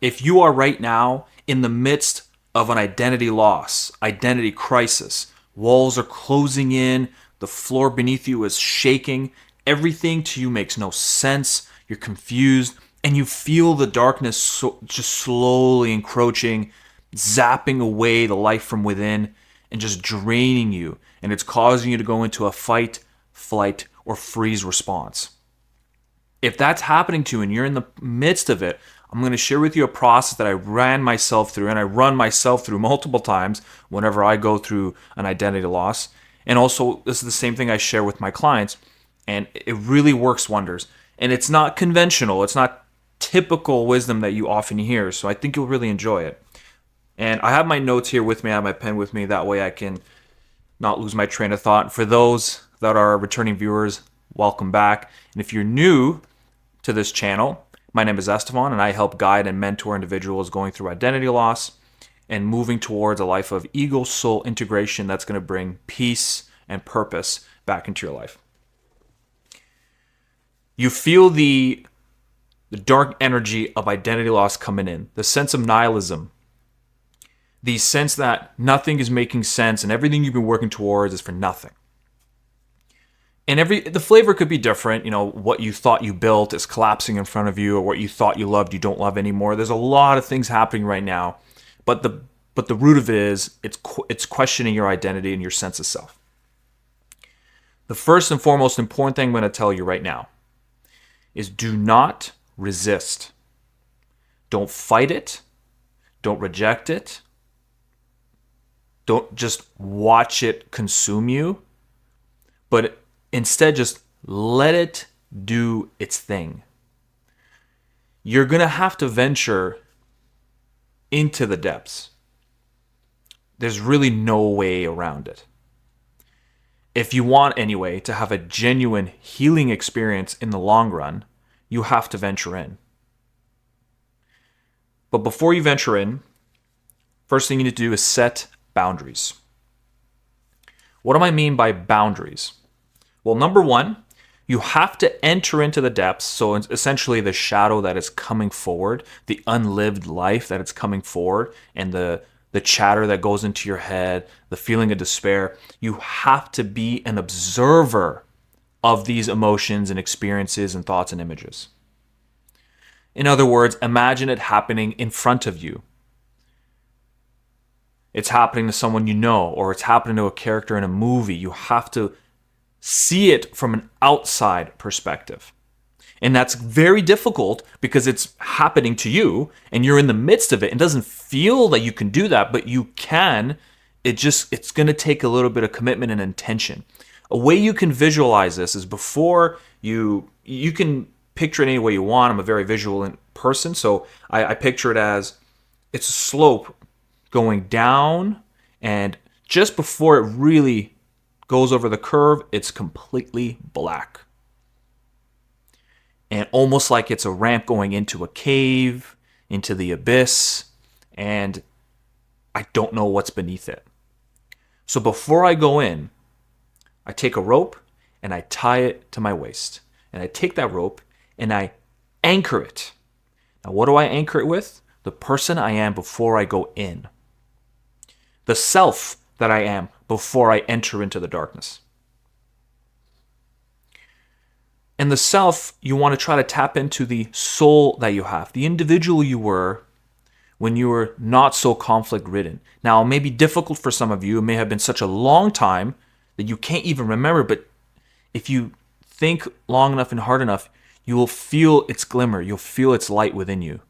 If you are right now in the midst of an identity loss, identity crisis, walls are closing in, the floor beneath you is shaking, everything to you makes no sense, you're confused, and you feel the darkness just slowly encroaching, zapping away the life from within, and just draining you, and it's causing you to go into a fight, flight, or freeze response. If that's happening to you and you're in the midst of it, I'm going to share with you a process that I ran myself through, and I run myself through multiple times whenever I go through an identity loss. And also, this is the same thing I share with my clients, and it really works wonders. And it's not conventional, it's not typical wisdom that you often hear, so I think you'll really enjoy it. And I have my notes here with me, I have my pen with me, that way I can not lose my train of thought. For those that are returning viewers, welcome back. And if you're new to this channel, my name is Estevan, and I help guide and mentor individuals going through identity loss and moving towards a life of ego-soul integration that's going to bring peace and purpose back into your life. You feel the dark energy of identity loss coming in, the sense of nihilism, the sense that nothing is making sense and everything you've been working towards is for nothing. And the flavor could be different. You know, what you thought you built is collapsing in front of you, or what you thought you loved you don't love anymore. There's a lot of things happening right now, but the root of it is it's questioning your identity and your sense of self. The first and foremost important thing I'm going to tell you right now is do not resist. Don't fight it. Don't reject it. Don't just watch it consume you, but instead just let it do its thing. You're going to have to venture into the depths. There's really no way around it. If you want, anyway, to have a genuine healing experience in the long run, you have to venture in. But before you venture in, first thing you need to do is set boundaries. What do I mean by boundaries? Well, number one, you have to enter into the depths, so essentially the shadow that is coming forward, the unlived life that is coming forward, and the chatter that goes into your head, the feeling of despair. You have to be an observer of these emotions and experiences and thoughts and images. In other words, imagine it happening in front of you. It's happening to someone you know, or it's happening to a character in a movie. You have to see it from an outside perspective. And that's very difficult because it's happening to you and you're in the midst of it. It doesn't feel that you can do that, but you can. It's going to take a little bit of commitment and intention. A way you can visualize this is before you can picture it any way you want. I'm a very visual person, so I picture it as it's a slope going down, and just before it really goes over the curve, it's completely black. And almost like it's a ramp going into a cave, into the abyss, and I don't know what's beneath it. So before I go in, I take a rope and I tie it to my waist. And I take that rope and I anchor it. Now, what do I anchor it with? The person I am before I go in. The self that I am before I enter into the darkness. And the self, you want to try to tap into the soul that you have, the individual you were when you were not so conflict-ridden. Now, it may be difficult for some of you. It may have been such a long time that you can't even remember, but if you think long enough and hard enough, you will feel its glimmer. You'll feel its light within you.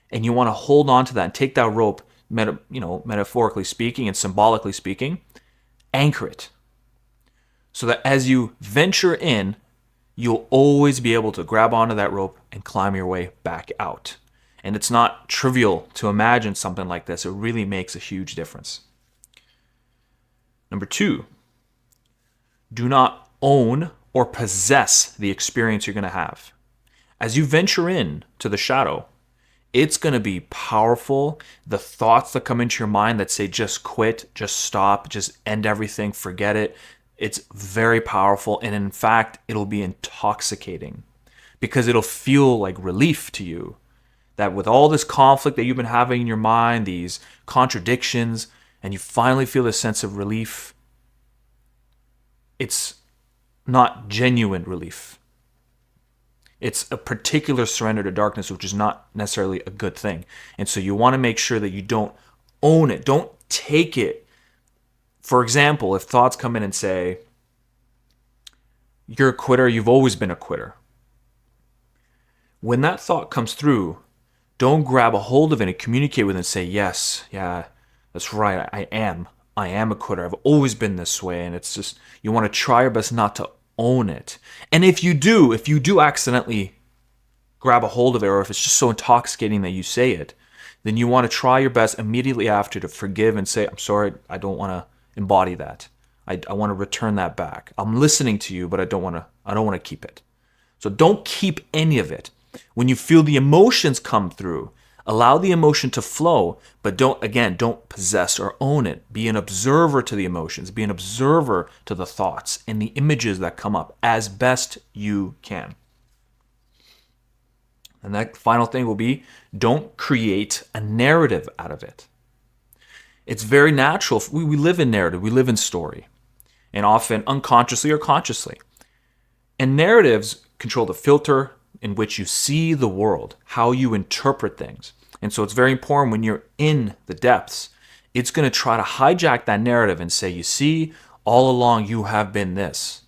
And you want to hold on to that and take that rope, metaphorically speaking and symbolically speaking, anchor it. So that as you venture in, you'll always be able to grab onto that rope and climb your way back out. And it's not trivial to imagine something like this. It really makes a huge difference. Number 2, do not own or possess the experience you're going to have. As you venture in to the shadow, it's going to be powerful. The thoughts that come into your mind that say just quit, just stop, just end everything, forget it. It's very powerful, and in fact, it'll be intoxicating because it'll feel like relief to you That with all this conflict that you've been having in your mind, these contradictions, and you finally feel this sense of relief, it's not genuine relief. It's a particular surrender to darkness, which is not necessarily a good thing. And so you want to make sure that you don't own it. Don't take it. For example, if thoughts come in and say, you're a quitter, you've always been a quitter. When that thought comes through, don't grab a hold of it and communicate with it and say, yes, yeah, that's right, I am. I am a quitter. I've always been this way. And it's just, you want to try your best not to own it. And if you do accidentally grab a hold of it, or if it's just so intoxicating that you say it, then you want to try your best immediately after to forgive and say, I'm sorry, I don't want to embody that. I want to return that back. I'm listening to you, but I don't want to keep it. So don't keep any of it. When you feel the emotions come through, allow the emotion to flow, but don't possess or own it. Be an observer to the emotions. Be an observer to the thoughts and the images that come up as best you can. And that final thing will be, don't create a narrative out of it. It's very natural. We live in narrative. We live in story. And often unconsciously or consciously. And narratives control the filter in which you see the world, how you interpret things. And so it's very important when you're in the depths, it's going to try to hijack that narrative and say, you see, all along you have been this.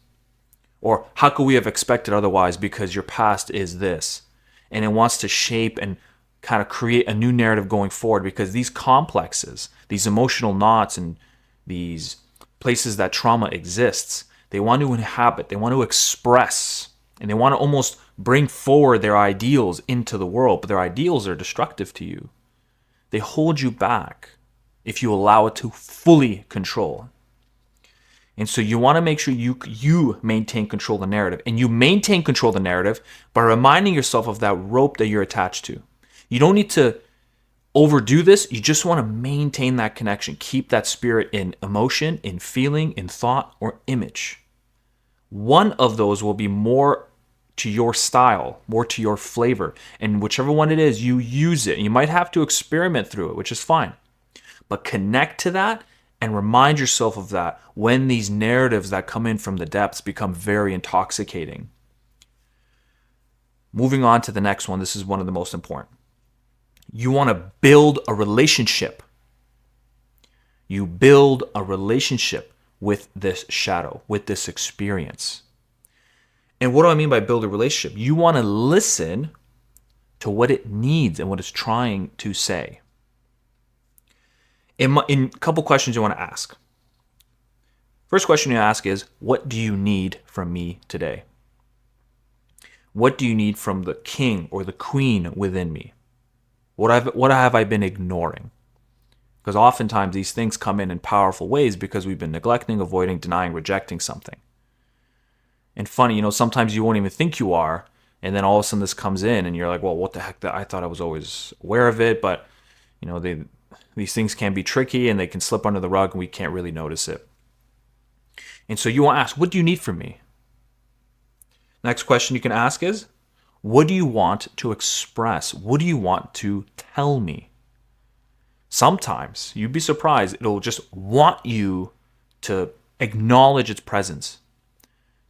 Or how could we have expected otherwise because your past is this? And it wants to shape and kind of create a new narrative going forward, because these complexes, these emotional knots and these places that trauma exists, they want to inhabit, they want to express, and they want to almost bring forward their ideals into the world, but their ideals are destructive to you. They hold you back if you allow it to fully control. And so you want to make sure you maintain control of the narrative. And you maintain control of the narrative by reminding yourself of that rope that you're attached to. You don't need to overdo this. You just want to maintain that connection. Keep that spirit in emotion, in feeling, in thought, or image. One of those will be more to your style, more to your flavor. And whichever one it is, you use it. You might have to experiment through it, which is fine. But connect to that and remind yourself of that when these narratives that come in from the depths become very intoxicating. Moving on to the next one, this is one of the most important. You want to build a relationship. You build a relationship with this shadow, with this experience. And what do I mean by build a relationship? You want to listen to what it needs and what it's trying to say. In a couple questions you want to ask. First question you ask is, what do you need from me today? What do you need from the king or the queen within me? What have I been ignoring? Because oftentimes these things come in powerful ways because we've been neglecting, avoiding, denying, rejecting something. And funny, sometimes you won't even think you are, and then all of a sudden this comes in and you're like, well, what the heck? I thought I was always aware of it, but these things can be tricky and they can slip under the rug and we can't really notice it. And so you want to ask, what do you need from me? Next question you can ask is, what do you want to express? What do you want to tell me? Sometimes, you'd be surprised, it'll just want you to acknowledge its presence,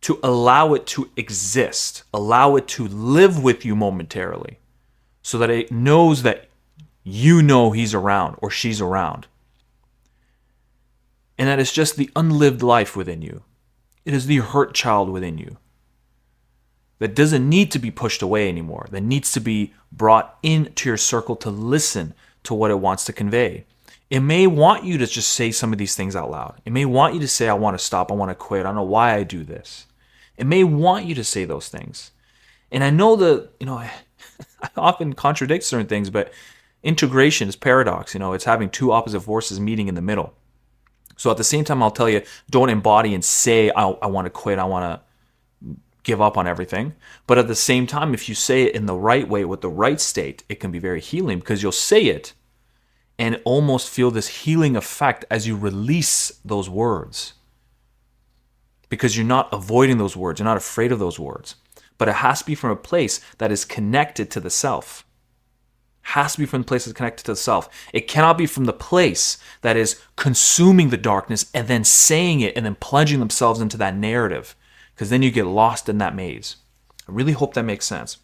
to allow it to exist, allow it to live with you momentarily, so that it knows that you know he's around or she's around. And that it's just the unlived life within you. It is the hurt child within you that doesn't need to be pushed away anymore, that needs to be brought into your circle to listen to what it wants to convey. It may want you to just say some of these things out loud. It may want you to say, I want to stop, I want to quit, I don't know why I do this. It may want you to say those things. And I know that, I often contradict certain things, but integration is paradox. It's having two opposite forces meeting in the middle. So at the same time, I'll tell you, don't embody and say, I want to quit, I want to give up on everything. But at the same time, if you say it in the right way with the right state, it can be very healing, because you'll say it and almost feel this healing effect as you release those words. Because you're not avoiding those words, you're not afraid of those words. But it has to be from a place that is connected to the self. has to be from the place that's connected to the self. It cannot be from the place that is consuming the darkness and then saying it and then plunging themselves into that narrative, because then you get lost in that maze. I really hope that makes sense.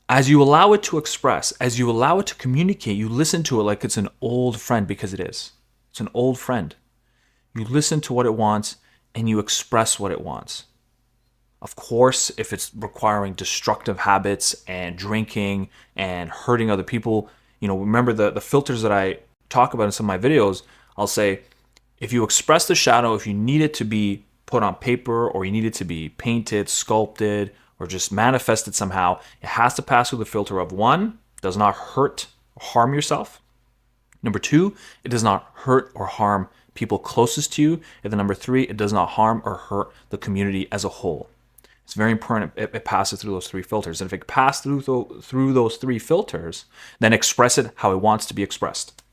As you allow it to express, as you allow it to communicate, you listen to it like it's an old friend, because it is. It's an old friend. You listen to what it wants and you express what it wants. Of course, if it's requiring destructive habits and drinking and hurting other people, remember the filters that I talk about in some of my videos. I'll say, if you express the shadow, if you need it to be put on paper or you need it to be painted, sculpted, or just manifested somehow, it has to pass through the filter of 1, does not hurt or harm yourself. Number 2, it does not hurt or harm people closest to you. And then number 3, it does not harm or hurt the community as a whole. It's very important it passes through those 3 filters. And if it passes through those 3 filters, then express it how it wants to be expressed.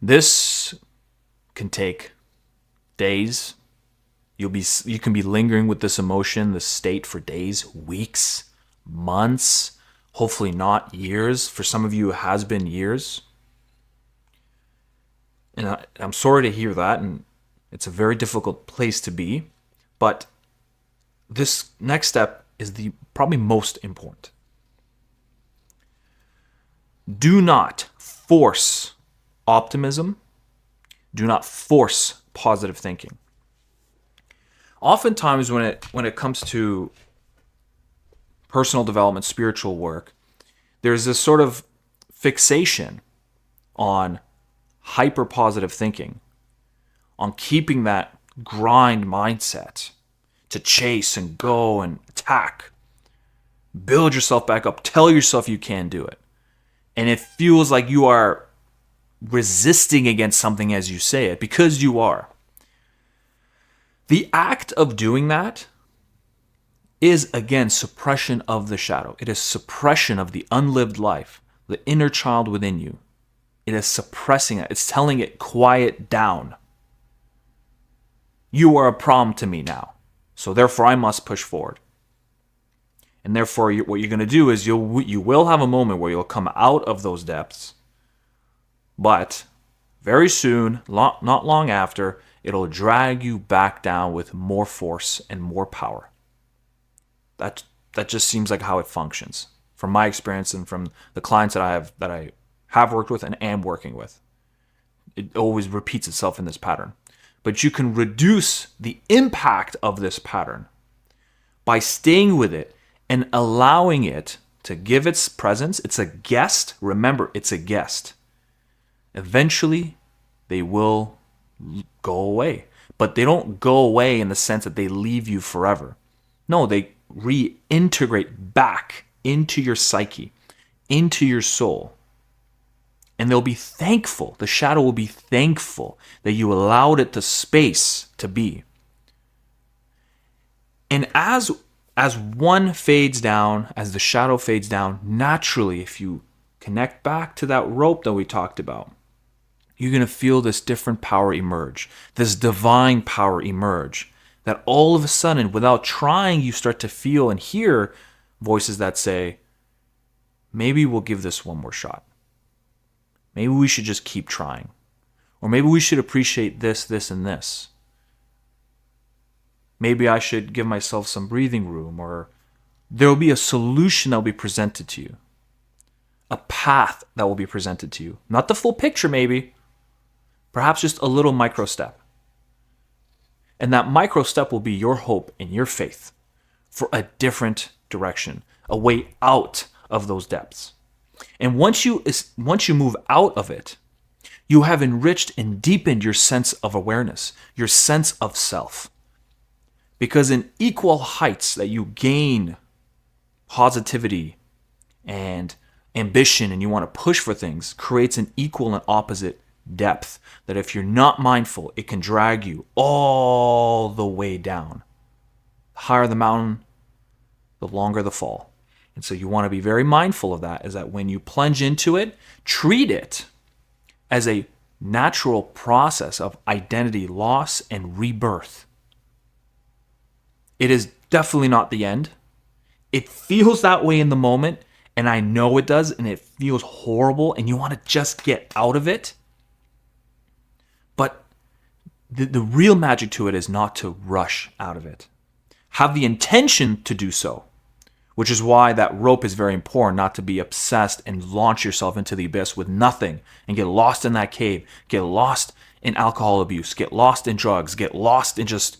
This can take days. You can be lingering with this emotion, this state for days, weeks, months, hopefully not years. For some of you, it has been years. And I'm sorry to hear that, and it's a very difficult place to be. But this next step is the probably most important. Do not force optimism. Do not force positive thinking. Oftentimes when it comes to personal development, spiritual work, there's this sort of fixation on hyper positive thinking, on keeping that grind mindset to chase and go and attack. Build yourself back up. Tell yourself you can do it. And it feels like you are resisting against something as you say it, because you are. The act of doing that is, again, suppression of the shadow. It is suppression of the unlived life, the inner child within you. It is suppressing it. It's telling it, quiet down. You are a problem to me now, so therefore I must push forward. And therefore, what you're going to do is you will have a moment where you'll come out of those depths, but very soon, not long after, it'll drag you back down with more force and more power. That just seems like how it functions, from my experience and from the clients that I have worked with and am working with. It always repeats itself in this pattern. But you can reduce the impact of this pattern by staying with it and allowing it to give its presence. It's a guest. Remember, it's a guest. Eventually, they will go away. But they don't go away in the sense that they leave you forever. No, they reintegrate back into your psyche, into your soul. And they'll be thankful. The shadow will be thankful that you allowed it the space to be. And as one fades down, as the shadow fades down, naturally, if you connect back to that rope that we talked about, you're going to feel this different power emerge, this divine power emerge, that all of a sudden, without trying, you start to feel and hear voices that say, maybe we'll give this one more shot. Maybe we should just keep trying. Or maybe we should appreciate this, this, and this. Maybe I should give myself some breathing room, or there will be a solution that will be presented to you. A path that will be presented to you. Not the full picture, maybe. Perhaps just a little micro step. And that micro step will be your hope and your faith for a different direction, a way out of those depths. And once you move out of it, you have enriched and deepened your sense of awareness, your sense of self. Because in equal heights that you gain positivity and ambition and you want to push for things, creates an equal and opposite depth that if you're not mindful, it can drag you all the way down. The higher the mountain, the longer the fall. And so you want to be very mindful of that, is that when you plunge into it, treat it as a natural process of identity loss and rebirth. It is definitely not the end. It feels that way in the moment, and I know it does, and it feels horrible, and you want to just get out of it. But the real magic to it is not to rush out of it. Have the intention to do so, which is why that rope is very important, not to be obsessed and launch yourself into the abyss with nothing and get lost in that cave, get lost in alcohol abuse, get lost in drugs, get lost in just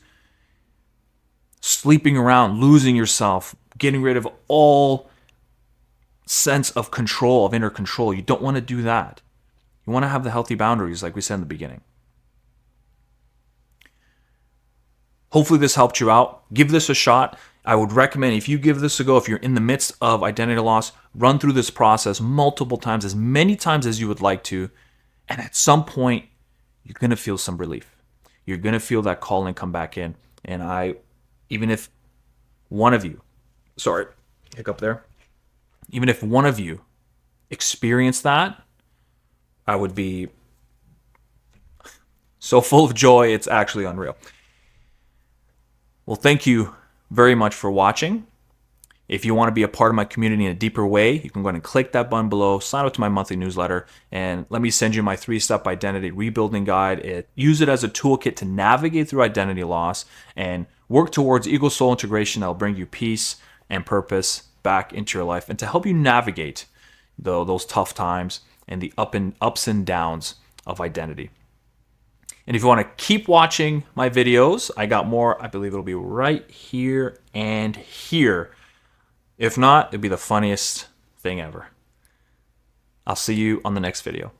sleeping around, losing yourself, getting rid of all sense of control, of inner control. You don't want to do that. You want to have the healthy boundaries, like we said in the beginning. Hopefully this helped you out. Give this a shot. I would recommend, if you give this a go, if you're in the midst of identity loss, run through this process multiple times, as many times as you would like to. And at some point, you're going to feel some relief. You're going to feel that calling come back in. And even if one of you, sorry, hiccup there. Even if one of you experienced that, I would be so full of joy, it's actually unreal. Well, thank you very much for watching. If you want to be a part of my community in a deeper way, you can go ahead and click that button below, sign up to my monthly newsletter, and let me send you my 3-step identity rebuilding guide. Use it as a toolkit to navigate through identity loss and work towards ego soul integration that will bring you peace and purpose back into your life, and to help you navigate those tough times and the ups and downs of identity. And if you want to keep watching my videos, I got more. I believe it'll be right here and here. If not, it'd be the funniest thing ever. I'll see you on the next video.